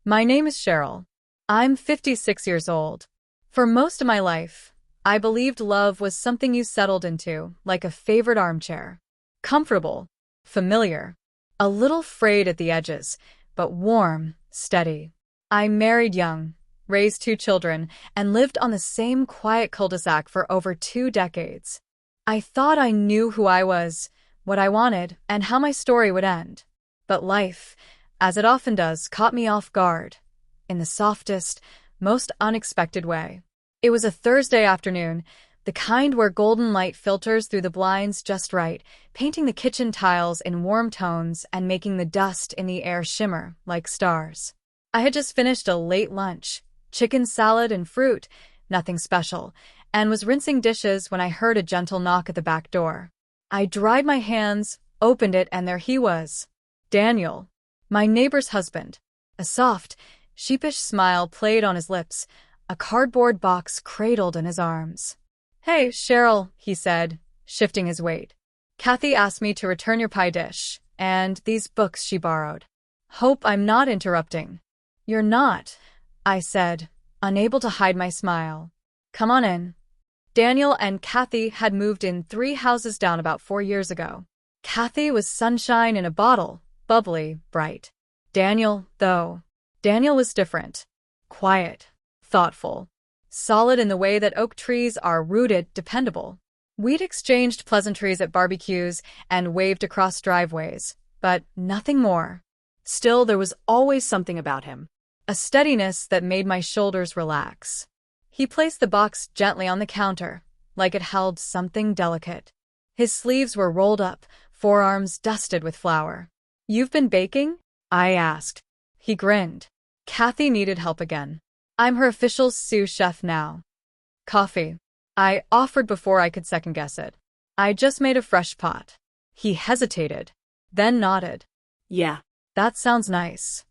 My name is Cheryl. I'm 56 years old. For most of my life, I believed love was something you settled into, like a favorite armchair. Comfortable, familiar, a little frayed at the edges, but warm, steady. I married young, raised two children, and lived on the same quiet cul-de-sac for over 2 decades. I thought I knew who I was, what I wanted, and how my story would end. But life, as it often does, caught me off guard, in the softest, most unexpected way. It was a Thursday afternoon, the kind where golden light filters through the blinds just right, painting the kitchen tiles in warm tones and making the dust in the air shimmer like stars. I had just finished a late lunch, chicken salad and fruit, nothing special, and was rinsing dishes when I heard a gentle knock at the back door. I dried my hands, opened it, and there he was. Daniel, my neighbor's husband. A soft, sheepish smile played on his lips, a cardboard box cradled in his arms. "Hey, Cheryl," he said, shifting his weight. "Kathy asked me to return your pie dish, and these books she borrowed. Hope I'm not interrupting." "You're not," I said, unable to hide my smile. "Come on in." Daniel and Kathy had moved in 3 houses down about 4 years ago. Kathy was sunshine in a bottle, bubbly, bright. Daniel was different. Quiet, thoughtful, solid in the way that oak trees are rooted, dependable. We'd exchanged pleasantries at barbecues and waved across driveways, but nothing more. Still, there was always something about him, a steadiness that made my shoulders relax. He placed the box gently on the counter, like it held something delicate. His sleeves were rolled up, forearms dusted with flour. "You've been baking?" I asked. He grinned. Kathy needed help again. "I'm her official sous chef now." "Coffee," I offered before I could second-guess it. "I just made a fresh pot." He hesitated, then nodded. "Yeah, that sounds nice."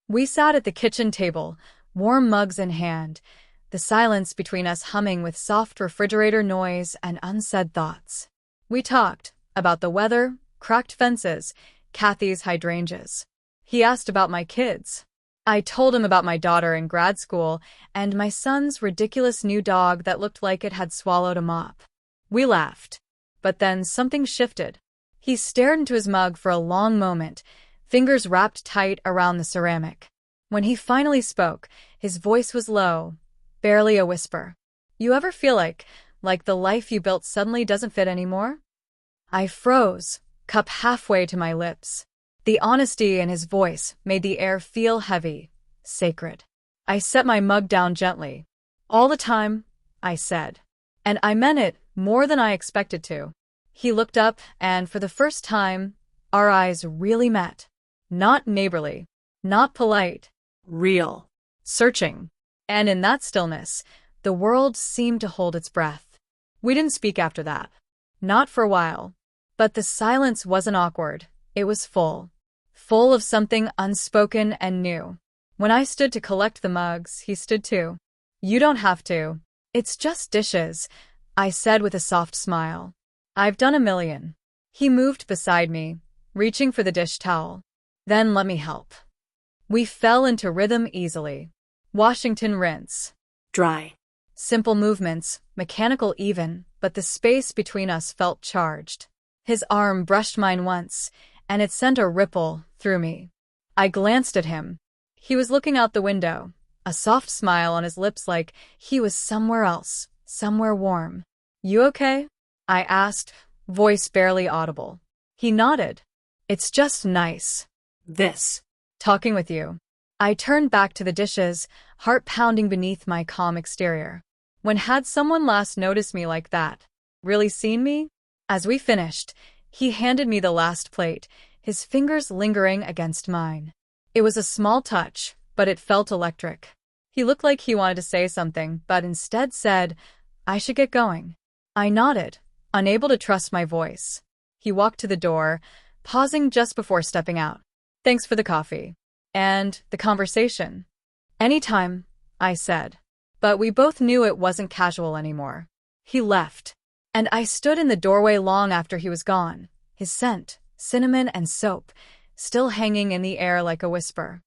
We sat at the kitchen table, warm mugs in hand, the silence between us humming with soft refrigerator noise and unsaid thoughts. We talked about the weather, cracked fences, Kathy's hydrangeas. He asked about my kids. I told him about my daughter in grad school and my son's ridiculous new dog that looked like it had swallowed a mop. We laughed. But then something shifted. He stared into his mug for a long moment, fingers wrapped tight around the ceramic. When he finally spoke, his voice was low, barely a whisper. "You ever feel like the life you built suddenly doesn't fit anymore?" I froze, cup halfway to my lips. The honesty in his voice made the air feel heavy, sacred. I set my mug down gently. "All the time," I said. And I meant it more than I expected to. He looked up, and for the first time, our eyes really met. Not neighborly, not polite, real, searching. And in that stillness, the world seemed to hold its breath. We didn't speak after that. Not for a while. But the silence wasn't awkward. It was full. Full of something unspoken and new. When I stood to collect the mugs, he stood too. "You don't have to. It's just dishes," I said with a soft smile. "I've done a million." He moved beside me, reaching for the dish towel. "Then let me help." We fell into rhythm easily. Washington rinse. Dry. Simple movements, mechanical even, but the space between us felt charged. His arm brushed mine once, and it sent a ripple through me. I glanced at him. He was looking out the window, a soft smile on his lips like he was somewhere else, somewhere warm. "You okay?" I asked, voice barely audible. He nodded. "It's just nice. Talking with you." I turned back to the dishes, heart pounding beneath my calm exterior. When had someone last noticed me like that? Really seen me? As we finished, he handed me the last plate, his fingers lingering against mine. It was a small touch, but it felt electric. He looked like he wanted to say something, but instead said, "I should get going." I nodded, unable to trust my voice. He walked to the door, pausing just before stepping out. "Thanks for the coffee. And the conversation." "Anytime," I said. But we both knew it wasn't casual anymore. He left, and I stood in the doorway long after he was gone, his scent, cinnamon and soap, still hanging in the air like a whisper.